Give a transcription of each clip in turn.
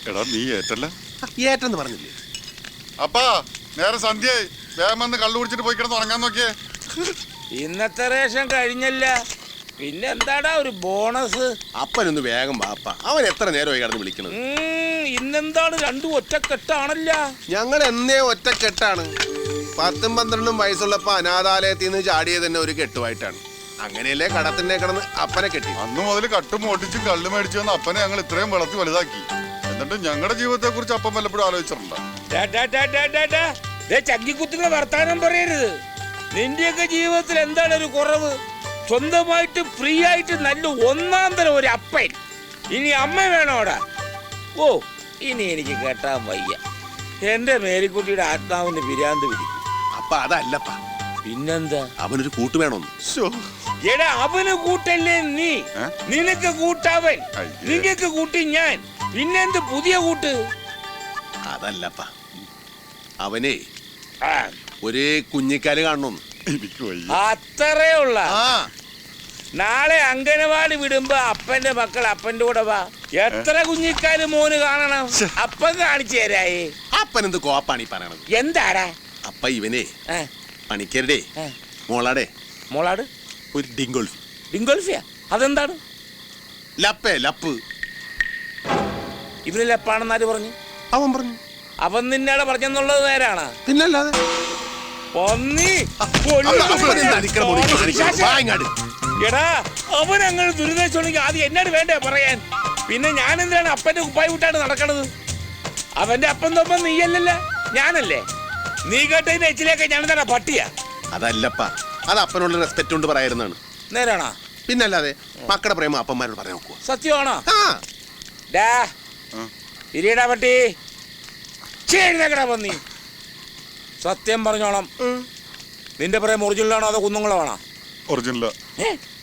എടാ നീ ഏറ്റല്ല ഏറ്റെന്ന് പറഞ്ഞില്ലേ? അപ്പാ നേരെ സന്ധ്യയായി, വേഗം വന്ന് കള്ളു കുടിച്ചിട്ട് പോയി കിടന്ന് ഉറങ്ങാൻ നോക്കിയേ. ഇന്നത്തെ റേഷൻ കഴിഞ്ഞല്ല, പിന്നെ എന്താടാ ഒരു ബോണസ്? അപ്പനൊന്ന് വേഗം വാപ്പ, അവൻ എത്ര നേരമായി കിടന്ന് വിളിക്കണത്? ഇന്നെന്താണ് രണ്ടും ഒറ്റക്കെട്ടാണല്ല? ഞങ്ങൾ എന്നേ ഒറ്റക്കെട്ടാണ്. 10ഉം 12ഉം വയസ്സുള്ളപ്പോ അനാഥാലയത്തിൽ നിന്ന് ചാടിയത് തന്നെ ഒരു കെട്ടുമായിട്ടാണ്. അങ്ങനെയല്ലേ കടത്തിന്റെ കിടന്ന് അപ്പനെ കെട്ടി. അന്ന് മുതൽ കട്ടും ഓട്ടിച്ചും കള്ളു മേടിച്ചു വന്ന അപ്പനെ ഞങ്ങൾ ഇത്രയും വളർത്തി വലുതാക്കി. എന്നിട്ട് ഞങ്ങളുടെ ജീവിതത്തെ കുറിച്ച് അപ്പം വല്ലപ്പോഴും ആലോചിച്ചിട്ടുണ്ടോ? ചക്കിക്കുത്തുന്ന വർത്താനം പറയരുത്. നിന്റെയൊക്കെ ജീവിതത്തിൽ എന്താണ് ഒരു കുറവ്? സ്വന്തമായിട്ട് ഫ്രീ ആയിട്ട് നല്ല ഒന്നാം തരം ഒരു അപ്പൻ. ഇനി അമ്മ വേണോടാ? ഓ, ഇനി എനിക്ക് കേട്ടാൻ വയ്യ. എന്റെ മേരിക്കുട്ടിയുടെ ആത്മാവിന് പിരാന്ത് പിടിക്കും. അപ്പ അതല്ലപ്പ, പിന്നെന്താ? അവനൊരു കൂട്ട് വേണമെന്ന്. എടാ, അവന് കൂട്ടല്ലേ നീ? നിനക്ക് കൂട്ടവൻ, നിങ്ങക്ക് കൂട്ടി ഞാൻ. പിന്നെന്ത് പുതിയ കൂട്ട്? അതല്ലപ്പ, അവനെ ഒരേ കുഞ്ഞിക്കാല് കാണണമെന്ന്. അത്രേ ഉള്ള. നാളെ അംഗനവാടി വിടുമ്പോ അപ്പന്റെ മക്കൾ അപ്പന്റെ കൂടെ വാ. എത്ര കുഞ്ഞിക്കാല് മോന് കാണണം? അപ്പൻ കാണിച്ചു തരായേ. അപ്പൻ എന്ത് കോപ്പാണ് ഈ പറയണത്? എന്താടാ? അപ്പ ഇവനെ പണിക്കരുടെ മോളാടെ മോളാട് ഒരു ഡിങ്കോൾഫി. ഡിങ്കോൾഫിയാ? അതെന്താണ്? ലപ്പേ ലപ്പ്. ഇവര് ലപ്പാണെന്ന് ആര് പറഞ്ഞു? അവൻ പറഞ്ഞു. അവൻ നിന്നോട് പറഞ്ഞെന്നുള്ളത് നേരാണ്? പിന്നല്ലാതെ. എടാ, അവൻ അങ്ങനെ ദുരിതച്ചുണ്ടെങ്കിൽ ആദ്യം എന്നോട് വേണ്ടേ പറയാൻ? പിന്നെ ഞാൻ എന്തിനാണ് അപ്പന്റെ കുപ്പായി വിട്ടാണ് നടക്കണത്? അവന്റെ അപ്പൻ തൊപ്പം നീയല്ലല്ല, ഞാനല്ലേ? നീ കേട്ടതിന്റെ എച്ചിലേക്ക് ഞാൻ എന്താണ് പട്ടിയാ? അതല്ലപ്പ, അത് അപ്പനോട് റെസ്പെക്ട് കൊണ്ട് പറയായിരുന്നാണ്. നേരാണോ? പിന്നല്ലാതെ. മക്കളുടെ പ്രേമ അപ്പന്മാരോട് പറയാൻ നോക്കുക. സത്യമാണോ? ഇരിയടാ പട്ടി, ചേടാ പന്നി. സത്യം പറഞ്ഞോളാം, നിന്റെ പ്രേമ ഒറിജിനലാണോ അതോ കുന്നുങ്ങളോ ആണോ? ഒറിജിനലാ.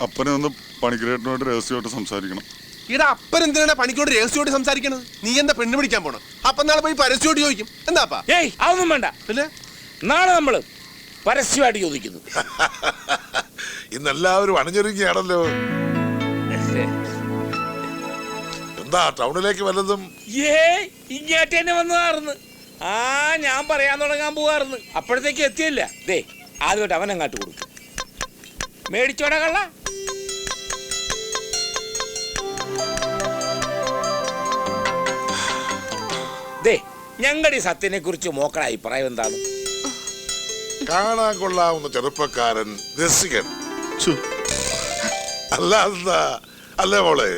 അപ്പനെ ഒന്ന് പണിക്കരേട്ടനോട് രഹസ്യമായിട്ട് സംസാരിക്കണം. ഇവിടെ അപ്പൻ എന്തിനാണ് പണിക്കോട് രഹസ്യമായിട്ട് സംസാരിക്കണത്? നീ എന്താ പെണ്ണ് പിടിക്കാൻ പോണം? അപ്പൊ നാളെ പോയി പരസ്യമായിട്ട് ചോദിക്കും. എന്താപ്പാ? ഏയ്, അതൊന്നും വേണ്ട. പിന്നെ നാളെ നമ്മള് പരസ്യമായിട്ട് ചോദിക്കുന്നു. ഇന്നെല്ലാവരും അണിഞ്ഞൊരുങ്ങിയാണല്ലോ. എന്താ ടൗണിലേക്ക് വല്ലതും? ഇങ്ങോട്ട് തന്നെ വന്നതാർന്ന്. ഞാൻ പറയാൻ തുടങ്ങാൻ പോവാറുന്ന്, അപ്പോഴത്തേക്ക് എത്തിയില്ല. ദേ ആദ്യമായിട്ട് അവൻ അങ്ങാട്ട് കൊടുക്കും. മേടിച്ചോടാ കള്ള. ദേ, ഞങ്ങളുടെ ഈ സത്യനെ കുറിച്ച് മോക്കട അഭിപ്രായം എന്താണ്? കാണാൻ കൊള്ളാവുന്ന ചെറുപ്പക്കാരൻ, രസികൻ. അല്ലാതെ അല്ലേ മോളെ?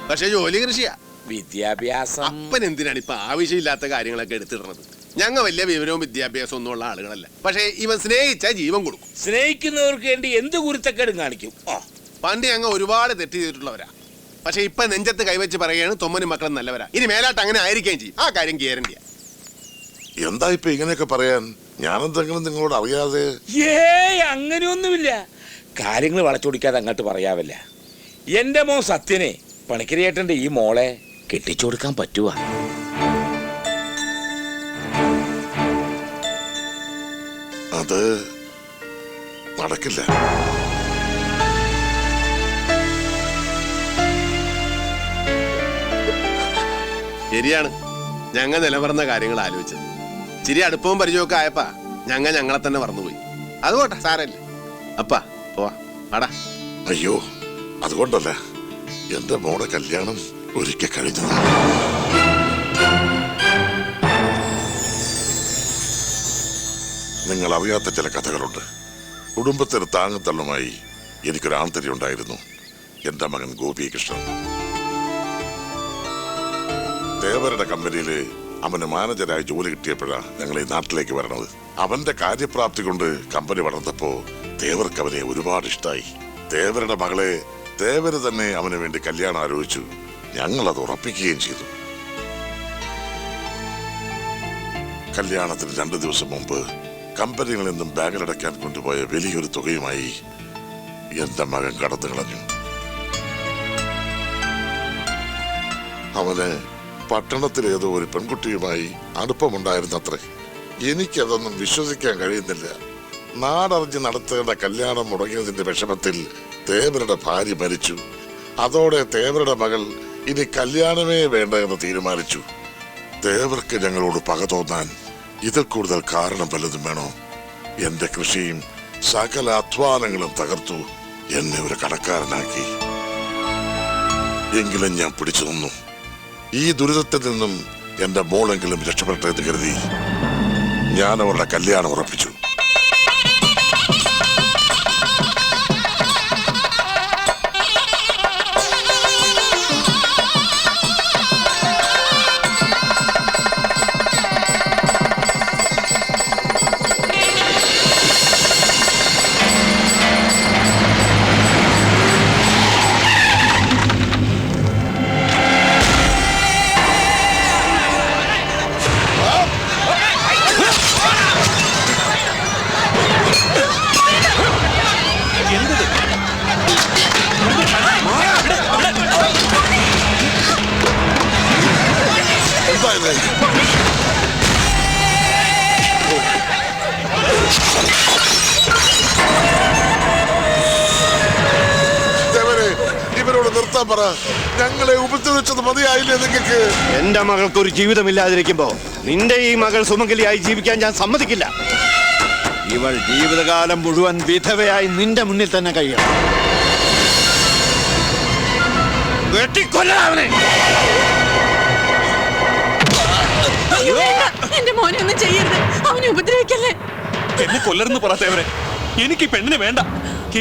പക്ഷെ ജോലി കൃഷിയാ. വിദ്യാഭ്യാസം. അപ്പൻ എന്തിനാണ് ഇപ്പൊ ആവശ്യമില്ലാത്ത കാര്യങ്ങളൊക്കെ എടുത്തിടുന്നത്? ഞങ്ങൾ വലിയ വിവരവും വിദ്യാഭ്യാസവും ഒന്നും ഉള്ള ആളുകളല്ല. പക്ഷെ ഇവൻ സ്നേഹിച്ചാൽ ജീവൻ കൊടുക്കും. സ്നേഹിക്കുന്നവർക്ക് വേണ്ടി എന്ത് കുരുത്തക്കേടും കാണിക്കും. പണ്ട് ഞങ്ങൾ ഒരുപാട് തെറ്റ് ചെയ്തിട്ടുള്ളവരാ. പക്ഷെ ഇപ്പൊ നെഞ്ചത്ത് കൈവച്ച് പറയുകയാണ് തൊമ്മനും മക്കളും നല്ലവരാ. ഇനി മേലാട്ട് അങ്ങനെ ആയിരിക്കുകയും ചെയ്യും. ആ കാര്യം ഗ്യാരണ്ടിയാ. എന്താ ഇപ്പൊ ഇങ്ങനെയൊക്കെ പറയാൻ? ഞാനെന്തെങ്കിലും നിങ്ങളോട് അറിയാതെ? അങ്ങനെയൊന്നുമില്ല. കാര്യങ്ങൾ വളച്ചൊടിക്കാതെ അങ്ങോട്ട് പറയാവല്ല. എന്റെ മോൻ സത്യനെ പണിക്കരേട്ടന്റെ ഈ മോളെ കെട്ടിച്ചു കൊടുക്കാൻ പറ്റുവാ? അത് നടക്കില്ല. ശരിയാണ്, ഞങ്ങൾ നിലവറന്ന കാര്യങ്ങൾ ആലോചിച്ചത്. ചിരി അടുപ്പവും പരിചയമൊക്കെ ആയപ്പാ ഞങ്ങളെ തന്നെ മറന്നുപോയി. അതുകൊട്ടെ, സാരല്ലേ. അപ്പാ പോവാ, ആടാ. അയ്യോ, അതുകൊണ്ടല്ല, എന്റെ മോടെ കല്യാണം ഒരിക്കൽ കഴിഞ്ഞതാണ്. നിങ്ങൾ അറിയാത്ത ചില കഥകളുണ്ട്. കുടുംബത്തിന് താങ്ങത്തള്ളുമായി എനിക്കൊരാൺതരി ഉണ്ടായിരുന്നു, എന്റെ മകൻ ഗോപികൃഷ്ണൻ. ദേവരുടെ കമ്പനിയില് അവന് മാനേജരായി ജോലി കിട്ടിയപ്പോഴാണ് ഞങ്ങൾ ഈ നാട്ടിലേക്ക് വരണത്. അവന്റെ കാര്യപ്രാപ്തി കൊണ്ട് കമ്പനി വളർന്നപ്പോ ദേവർക്ക് അവനെ ഒരുപാട് ഇഷ്ടമായി. ദേവരുടെ മകളെ ദേവര് തന്നെ അവന് വേണ്ടി കല്യാണം ആലോചിച്ചു. ഞങ്ങൾ അത് ഉറപ്പിക്കുകയും ചെയ്തു. കല്യാണത്തിന് 2 ദിവസം മുമ്പ് കമ്പനികളിൽ നിന്നും ബാഗിലടയ്ക്കാൻ കൊണ്ടുപോയ വലിയൊരു തുകയുമായി എന്റെ മകൻ കടന്നു കളഞ്ഞു. അവന് പട്ടണത്തിലേതോ ഒരു പെൺകുട്ടിയുമായി അടുപ്പമുണ്ടായിരുന്നത്രേ. എനിക്കതൊന്നും വിശ്വസിക്കാൻ കഴിയുന്നില്ല. നാടറിഞ്ഞ് നടത്തേണ്ട കല്യാണം മുടങ്ങിയതിന്റെ വിഷമത്തിൽ ദേവരുടെ ഭാര്യ മരിച്ചു. അതോടെ തേവരുടെ മകൾ ഇനി കല്യാണമേ വേണ്ട എന്ന് തീരുമാനിച്ചു. തേവർക്ക് ഞങ്ങളോട് പക തോന്നാൻ ഇതിൽ കൂടുതൽ കാരണം വല്ലതും വേണോ? എന്റെ കൃഷിയും സകല അധ്വാനങ്ങളും തകർത്തു എന്നെ ഒരു കടക്കാരനാക്കി. എങ്കിലും ഞാൻ പിടിച്ചു നിന്നു. ഈ ദുരിതത്തിൽ നിന്നും എന്റെ മോളെങ്കിലും രക്ഷപ്പെട്ടെ എന്ന് കരുതി ഞാൻ അവരുടെ കല്യാണം ഉറപ്പിച്ചു. ഇവരോട് നിർത്താൻ പറ. ഞങ്ങളെ ഉപദ്രവിച്ചത് മതിയായില്ലേ നിങ്ങൾക്ക്? എന്റെ മകൾക്ക് ഒരു ജീവിതമില്ലാതിരിക്കുമ്പോ നിന്റെ ഈ മകൾ സുമംഗലിയായി ജീവിക്കാൻ ഞാൻ സമ്മതിക്കില്ല. ഇവൾ ജീവിതകാലം മുഴുവൻ വിധവയായി നിന്റെ മുന്നിൽ തന്നെ കഴിയണം. വെട്ടിക്കൊല്ലവനെ. എന്റെ മോനെ ഒന്നും ചെയ്യരുത്, അവനെ ഉപദ്രവിക്കല്ലേ. എന്നെ കൊല്ലരുന്ന് പറത്തേവരെ. എനിക്ക് പെണ്ണിനെ വേണ്ട,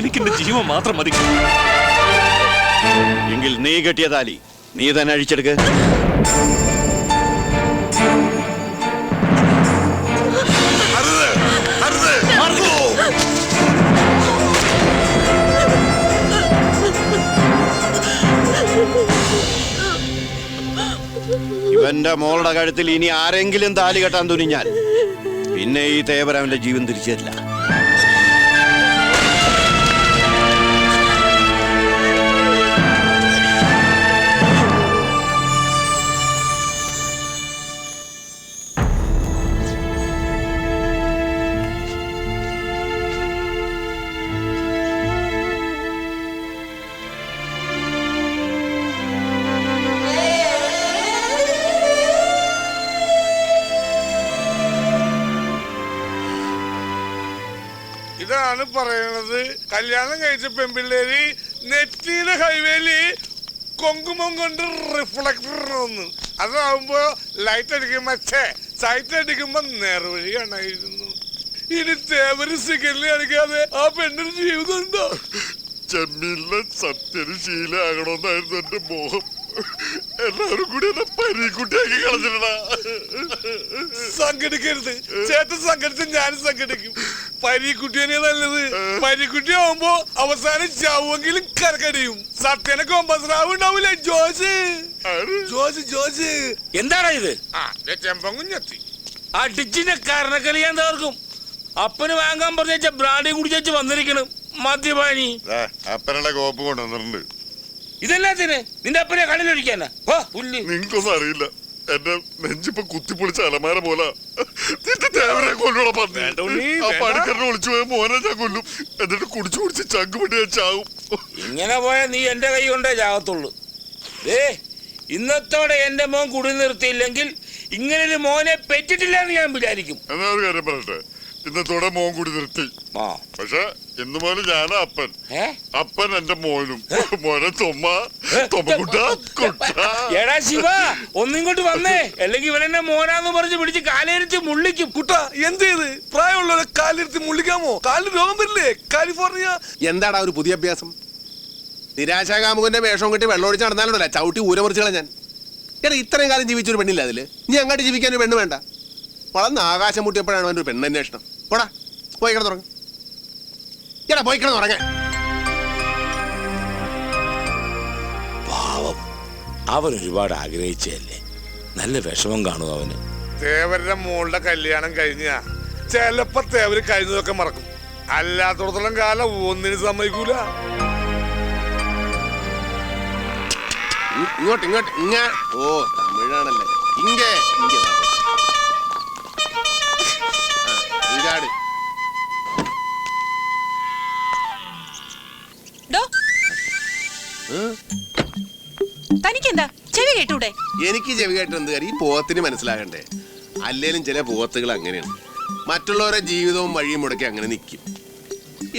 എനിക്ക് എന്റെ ജീവൻ മാത്രം മതി. എങ്കിൽ നീ കെട്ടിയ താലി നീ തന്നെ അഴിച്ചെടുക്ക്. ഇവന്റെ മോളുടെ കഴുത്തിൽ ഇനി ആരെങ്കിലും താലി കെട്ടാൻ തുനിഞ്ഞാൽ പിന്നെ ഈ തേവർ അവന്റെ ജീവൻ തിരിച്ചു തരില്ല. ഇതാണ് പറയണത്. കല്യാണം കഴിച്ച പെൺപിള്ളേര് നെറ്റിയുടെ ഹൈവേയില് കൊങ്കുമം കൊണ്ട് റിഫ്ലക്ടർ ഒന്ന് അതാവുമ്പോ ലൈറ്റ് അടിക്കുമ്പോ സൈറ്റ് അടിക്കുമ്പോ നേർവഴി കാണായിരുന്നു. ഇനി തേവര് സിഗരറ്റ് അടിക്കാതെ ആ പെണ്ണിന് ജീവിതം ഉണ്ടോ? ചെമ്മീനിലെ സത്യന് ശീലമാകണമെന്നായിരുന്നു എന്റെ മോഹം. എല്ലാവരും കൂടി എന്നെ പരീക്കുട്ടിയാക്കി കളഞ്ഞിട്ടാ. സംഘടിക്കരുത് ചേട്ടൻ, സംഘടിച്ച് ഞാനും സംഘടിക്കും. പരീക്കുട്ടിയെ നല്ലത്. പരീക്കുട്ടി ആവുമ്പോ അവസാനം ചാവുമെങ്കിലും കരക്കടിയും. സത്യനെ കൊമ്പസ്രാവ് ഉണ്ടാവൂലേ? ജോസ് ജോസ് ജോസ്. എന്താടാ ഇത്? ചെമ്പങ്കുഞ്ഞെത്തി ആ ഡിച്ചിന്റെ കാരണക്കളി ഞാൻ തകർക്കും. അപ്പന് വാങ്ങാൻ പറഞ്ഞ ബ്രാൻഡി കുടിച്ചു വന്നിരിക്കണം മദ്യപാനി. അപ്പനുള്ള കോപ്പ് കൊണ്ടുവന്നിട്ടുണ്ട്. ഇതെല്ലാത്തിന് നിന്റെ അപ്പനെ കണ്ണിലൊഴിക്കാനാ? നിങ്ങൾക്കൊന്നും അറിയില്ല. എന്റെ നെഞ്ചിപ്പൊ കുത്തിപ്പൊളിച്ച അലമാര പോലെ തേവരെ കൊല്ലൂടെ പറഞ്ഞു. ആ പണിക്കാരനെ വിളിച്ചു പോയ മോനെ ഞാൻ കൊല്ലും. എന്നിട്ട് കുടിച്ചു കുടിച്ച് ചങ്കുപെട്ടി ഞാൻ ചാവും. ഇങ്ങനെ പോയാ നീ എന്റെ കൈ കൊണ്ടേ ചാകത്തുള്ളൂ. ഇന്നത്തോടെ എന്റെ മോൻ കുടി നിർത്തിയില്ലെങ്കിൽ ഇങ്ങനൊരു മോനെ പെറ്റിട്ടില്ല എന്ന് ഞാൻ വിചാരിക്കും. എന്നാ ഒരു കാര്യം പറയട്ടെ, ഇന്നത്തോടെ മോൻ കൂടി നിർത്തി. പക്ഷെ ഇന്ന് മോന് ഞാനാ അപ്പൻ. അപ്പൻ എന്റെ മോനും. മോനെ എടാ ശിവ, ഒന്നിങ്ങോട്ട് വന്നേ, അല്ലെങ്കിൽ ഇവനെന്നെ മോനാന്ന് പറഞ്ഞ് പിടിച്ച് കാലിരുത്തി മുള്ളിക്കും. കുട്ട എന്ത് ചെയ്ത് പ്രായമുള്ളവരെ കാലിരുത്തി മുള്ളിക്കാമോ? കാലിന് രോഗം വരില്ലേ? കാലിഫോർണിയ. എന്താടാ ഒരു പുതിയ അഭ്യാസം? നിരാശാകാമുകന്റെ വേഷം കെട്ടി വെള്ളമൊഴിച്ച് നടന്നാലുണ്ടല്ല ചവിട്ടി ഊരമുറിച്ചുകളെ ഞാൻ. എടാ ഇത്രയും കാലം ജീവിച്ചൊരു പെണ്ണില്ല അതില്. നീ അങ്ങോട്ട് ജീവിക്കാൻ ഒരു പെണ്ണ് വേണ്ട. വളർന്ന് ആകാശം മുട്ടിയപ്പോഴാണ് അവൻ്റെ ഒരു പെണ്ണന്വേഷണം. പോടാ, പോയി കിടന്നുറങ്ങ. എടാ പോയി കിടന്നുറങ്ങ. പാവം, അവൻ ഒരുപാട് ആഗ്രഹിച്ചല്ലേ. നല്ല വിഷമം കാണും അവന്. തേവരുടെ മോളുടെ കല്യാണം കഴിഞ്ഞ ചിലപ്പോ തേവര് കഴിഞ്ഞതൊക്കെ മറക്കും. അല്ലാത്തോടത്തോളം കാലം ഒന്നിനും സമ്മതിക്കൂല. ഇങ്ങോട്ട് ഇങ്ങോട്ട് ഇങ്ങ. ഓ തമിഴാണല്ലേ. ഇങ്ങേ ഇങ്ങ. തനിക്കെന്താ ചെവി കേട്ടൂടെ? എനിക്ക് ചെവി കേട്ട് എന്ത് കാര്യം? ഈ പോത്തിന് മനസ്സിലാകണ്ടേ? അല്ലേലും ചില പോത്തുകൾ അങ്ങനെയാണ്, മറ്റുള്ളവരുടെ ജീവിതവും വഴിയും മുടക്കി അങ്ങനെ നിൽക്കും.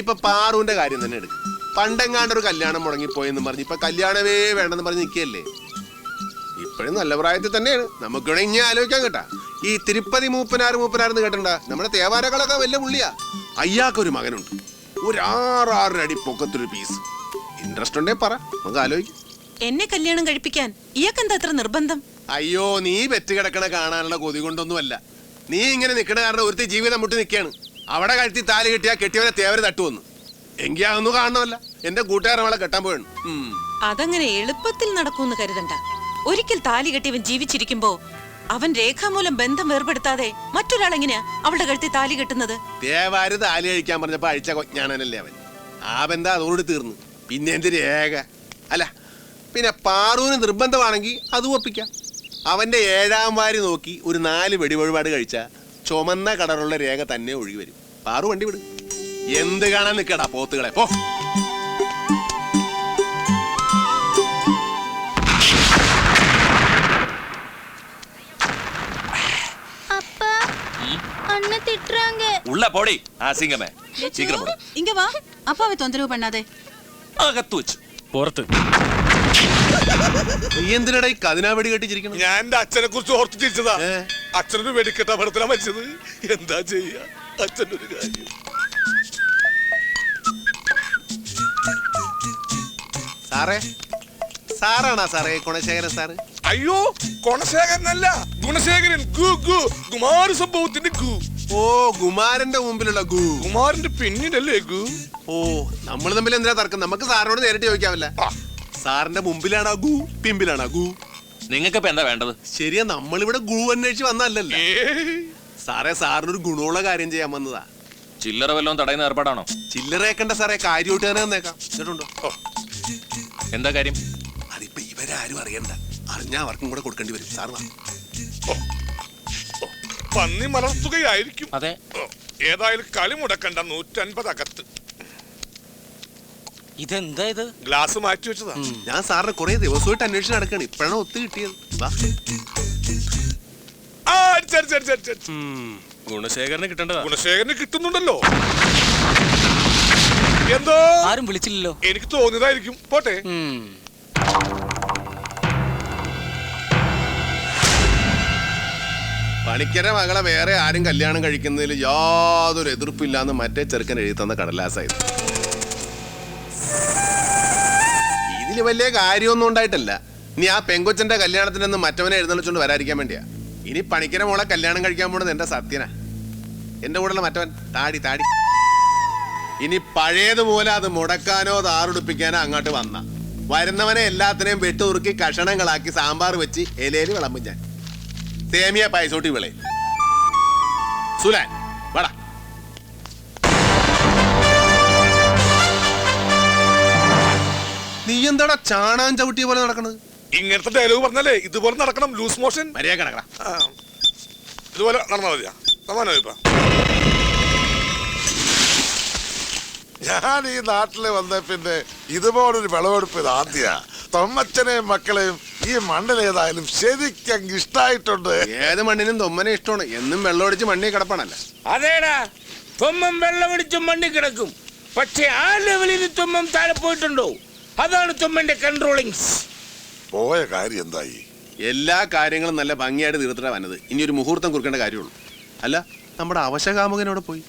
ഇപ്പൊ പാറുവിന്റെ കാര്യം തന്നെ എടുക്കും. പണ്ടെങ്ങാണ്ടൊരു കല്യാണം മുടങ്ങിപ്പോയെന്ന് പറഞ്ഞ് ഇപ്പൊ കല്യാണമേ വേണ്ടെന്ന് പറഞ്ഞ് നിൽക്കുകയല്ലേ. ഇപ്പോഴും നല്ല പ്രായത്തിൽ തന്നെയാണ്. നമുക്കിവിടെ ഇങ്ങനെ ആലോചിക്കാൻ കേട്ടാ. ഈ തിരുപ്പതി മൂപ്പനാരെന്ന് കേട്ടണ്ട, നമ്മുടെ തേവാരകളൊക്കെ വലിയ പുള്ളിയാ. അയ്യാക്കൊരു മകനുണ്ട്, ഒരു 6 അടി പൊക്കത്തൊരു പീസ്. ഇൻട്രസ്റ്റ് ഉണ്ടേ പറ, നമുക്ക് ആലോചിക്കും. എന്നെ കല്യാണം കഴിപ്പിക്കാൻ ഇയാൾക്കെന്താ അത്ര നിർബന്ധം? അയ്യോ, നീ പെറ്റ് കിടക്കണ കാണാനുള്ള കൊതി കൊണ്ടൊന്നുമല്ല. നീ ഇങ്ങനെ നിൽക്കണ കാരണം ഒരുത്തി ജീവിതം മുട്ടി നിൽക്കുകയാണ്. അവിടെ കഴുത്തി താലി കെട്ടിയാ കെട്ടിയവനെ തേവരെ തട്ടുവന്നു. എങ്കിൽ അതൊന്നും കാണണമല്ല. എന്റെ കൂട്ടുകാരൻ അവളെ കെട്ടാൻ പോയാണ്. അതങ്ങനെ എളുപ്പത്തിൽ നടക്കൂന്ന് കരുതണ്ട. ഒരിക്കൽ താലി കെട്ടിയവൻ ജീവിച്ചിരിക്കുമ്പോ അവൻ രേഖാമൂലം ബന്ധം വേർപെടുത്താതെ മറ്റൊരാൾ എങ്ങനെയാ അവളുടെ കഴുത്തി താലി കെട്ടുന്നത്? തേവാര് താലി കഴിക്കാൻ പറഞ്ഞപ്പോ അഴിച്ച കൊഞ്ഞാണല്ലേ അവൻ. ആ ബന്ധം അതോട് തീർന്നു. പിന്നെ എന്ത് രേഖ? അല്ല, പിന്നെ പാറുവിന് നിർബന്ധമാണെങ്കിൽ അത് ഒപ്പിക്കാം. അവന്റെ 7ാം വാരി നോക്കി ഒരു 4 വെടിവഴിപാട് കഴിച്ച ചുമന്ന കളറുള്ള രേഖ തന്നെ ഒഴുകി വരും. പാറു വണ്ടി വിടും. എന്ത് കാണാൻ നിൽക്കടാ പോത്തുകളെ, പോ. உள்ள போடி அசிங்கமே. சீக்கிரம் போடு. இங்க வா. அப்பாவை தொந்தரவு பண்ணாதே. അകത്ത് വെച്ച് പുറത്ത്. നീ എന്തിനടാ ഈ കതിനാ വെടി കെട്ടിച്ചിരിക്കണം? ഞാൻ എന്റെ അച്ഛനെ കുറിച്ച് ഓർത്ത് ചിരിച്ചതാ. അച്ഛനൊരു വെടിക്കെട്ട പടത്തിലാ മരിച്ചത്. എന്താ ചെയ്യാ, അച്ഛൻ്റെ ഒരു കാര്യം. സാറേ, സാറാണാ സാറേ ഗുണശേഖരൻ സാറ്? അയ്യോ, ഗുണശേഖരനല്ല, ഗുണശേഖരൻ. ഗു ഗു കുമാര സംഭവത്തിന്റെ ഗു. ഓ, കുമാരന്റെ മുമ്പിലുള്ള ഗു. കുമാരന്റെ പിന്നിലല്ലേ ഗു? ഓ, നമ്മൾ തമ്മിൽ എന്തിനാ തർക്കം? നമുക്ക് സാറിനോട് നേരിട്ട് ചോദിക്കാമല്ല. സാറിന്റെ മുമ്പിലാണോ ഗു, പിമ്പിലാണോ ഗു? നിങ്ങൾക്ക് ഇപ്പൊ എന്താ വേണ്ടത്? ശരിയാ, നമ്മളിവിടെ ഗു അന്വേഷിച്ച് വന്നല്ലോ സാറേ. സാറിനൊരു ഗുണമുള്ള കാര്യം ചെയ്യാൻ വന്നതാ. ചില്ലറ വല്ലതും തടയുന്ന ഏർപ്പാടാണോ? ചില്ലറേക്കണ്ട സാറേ, കാര്യമായിട്ട് തന്നെ വന്നേക്കാം. കേട്ടുണ്ടോ? എന്താ കാര്യം? അതിപ്പോ ഇവരാരും അറിയണ്ട. അറിഞ്ഞാ അവർക്കും കൂടെ കൊടുക്കേണ്ടി വരും. സാർ വാ. പന്നി മലർത്തുകയായിരിക്കും. അതെ. ഏതായാലും കളി മുടക്കണ്ട. 150 അകത്ത്. ഇതെന്താ ഇത്? ഗ്ലാസ് മാറ്റി വെച്ചതാ. ഞാൻ സാറിനെ കുറെ ദിവസമായിട്ട് അന്വേഷിച്ച് നടക്കാണ്. ഇപ്പഴാണ് ഒത്തു കിട്ടിയത്. ഗുണശേഖരന് കിട്ടേണ്ടതാ. ഗുണശേഖരന് കിട്ടുന്നുണ്ടല്ലോ. എന്തോ ആരും വിളിച്ചില്ലല്ലോ. എനിക്ക് തോന്നിയതായിരിക്കും. പോട്ടെ. പണിക്കര മകളെ വേറെ ആരും കല്യാണം കഴിക്കുന്നതിൽ യാതൊരു എതിർപ്പില്ലാന്ന് മറ്റേ ചെറുക്കൻ എഴുതി തന്ന കടലാസായത്. ഇതില് വലിയ കാര്യമൊന്നും ഉണ്ടായിട്ടല്ല. ഇനി ആ പെങ്കൊച്ചന്റെ കല്യാണത്തിനൊന്നും മറ്റവനെ എഴുന്നള്ളിച്ചോണ്ട് വരാതിരിക്കാൻ വേണ്ടിയാ. ഇനി പണിക്കര മോളെ കല്യാണം കഴിക്കാൻ പോണത് എന്റെ സത്യനാ. എന്റെ കൂടെയുള്ള മറ്റവൻ താടി താടി. ഇനി പഴയതുപോലെ അത് മുടക്കാനോ താറുടിപ്പിക്കാനോ അങ്ങോട്ട് വന്ന വരുന്നവനെ എല്ലാത്തിനെയും വെട്ടുറുക്കി കഷണങ്ങളാക്കി സാമ്പാർ വെച്ച് ഇലയിൽ വിളമ്പും ഞാൻ. സേമിയ പൈസോട്ടി വിളയും. സുലാൻ വാടാ. നീ എന്താടാ ചാണാൻ ചവിട്ടിയ പോലെ നടക്കണത്? ഇങ്ങനത്തെ ഡയലോഗ് പറഞ്ഞാലേ ഇതുപോലെ നടക്കണം. Loose motion. മര്യാദ കിടക്കടാ. ഇതുപോലെ നടന്നാ മതിയാ. സമാനമായി ഇപ്പൊ ഞാൻ ഈ നാട്ടില് വന്ന പിന്നെ ഇതുപോലൊരു വിളവെടുപ്പ് ഇത് ആദ്യ. തൊമ്മച്ചനെയും മക്കളെയും ഈ മണ്ണിലേതായാലും ശരിക്കും ഇഷ്ടായിട്ടുണ്ട്. ഏത് മണ്ണിനും തൊമ്മനെ ഇഷ്ടമാണ്. എന്നും വെള്ളമടിച്ച് മണ്ണി കിടപ്പാണല്ല. അതേടാ, തൊമ്മം വെള്ളമടിച്ചും മണ്ണി കിടക്കും. പക്ഷെ ആ ലെവലിൽ തൊമ്മം താഴെ പോയിട്ടുണ്ടോ? അതാണ് തൊമ്മന്റെ കൺട്രോളിങ്സ്. പോയ കാര്യം എന്തായി? എല്ലാ കാര്യങ്ങളും നല്ല ഭംഗിയായിട്ട് തീർത്തിട്ടാ വന്നത്. ഇനി ഒരു മുഹൂർത്തം കുറിക്കേണ്ട കാര്യമുള്ളൂ. അല്ല, നമ്മുടെ അവശകാമുകനോട് പോയി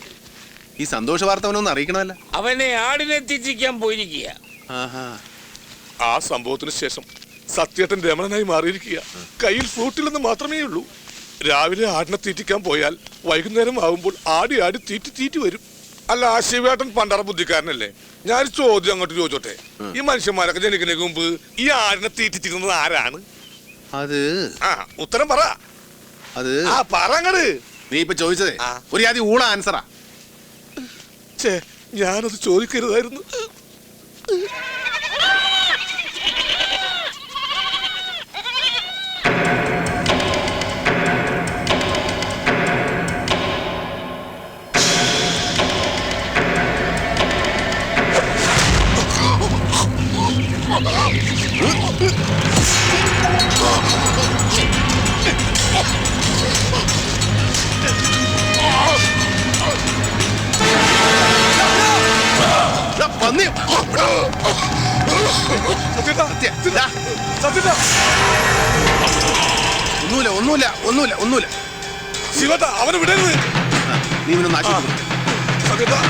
ഈ സന്തോഷ വാർത്ത അവനൊന്ന് അറിയിക്കണമല്ല. അവനെ ആടിനെ തീറ്റിക്കാൻ പോയിരിക്കുക. ആ സംഭവത്തിന് ശേഷം സത്യേട്ടൻ രമണനായി മാറിയിരിക്കുക. കയ്യിൽ ഫ്രൂട്ടില്ലെന്ന് മാത്രമേ ഉള്ളൂ. രാവിലെ ആടിനെ തീറ്റിക്കാൻ പോയാൽ വൈകുന്നേരം ആവുമ്പോൾ ആടി ആടി തീറ്റി വരും. അല്ല, ആ ശിവേട്ടൻ പണ്ടറ ബുദ്ധിക്കാരനല്ലേ? ഞാൻ ചോദ്യം അങ്ങോട്ട് ചോദിച്ചോട്ടെ. ഈ മനുഷ്യന്മാരൊക്കെ ജനിക്കുന്നതിന് മുമ്പ് ഈ ആടിനെ തീറ്റിച്ചിരുന്നത് ആരാണ്? അത് ഉത്തരം പറ. അത് പറങ്ങട്. നീ ഇപ്പൊ ചോദിച്ചതേ ഒരു ആദ്യം ഊള ആൻസറാ. ഞാനത് ചോദിക്കരുതായിരുന്നു. പന്നി സത്യേട്ടാ, ദാ, സത്യേട്ടാ, ഒന്നുമില്ല ശിവട്ടാ, അവനെ വിടരുത്. നീ ഇവനൊന്ന് ആശുപത്രി സത്യേട്ടാ,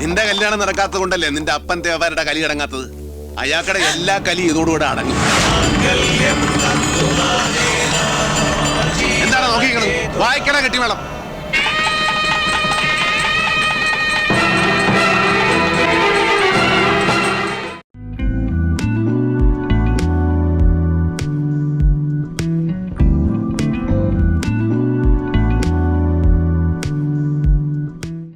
നിന്റെ കല്യാണം നടക്കാത്തത് കൊണ്ടല്ലേ നിന്റെ അപ്പൻ തേവാരുടെ കലി അടങ്ങാത്തത്. അയാൾക്കടെ എല്ലാ കലി ഇതോടുകൂടെ അടങ്ങും. എന്താണ് നോക്കിക്കണത്? വായിക്കണ കെട്ടി വേണം.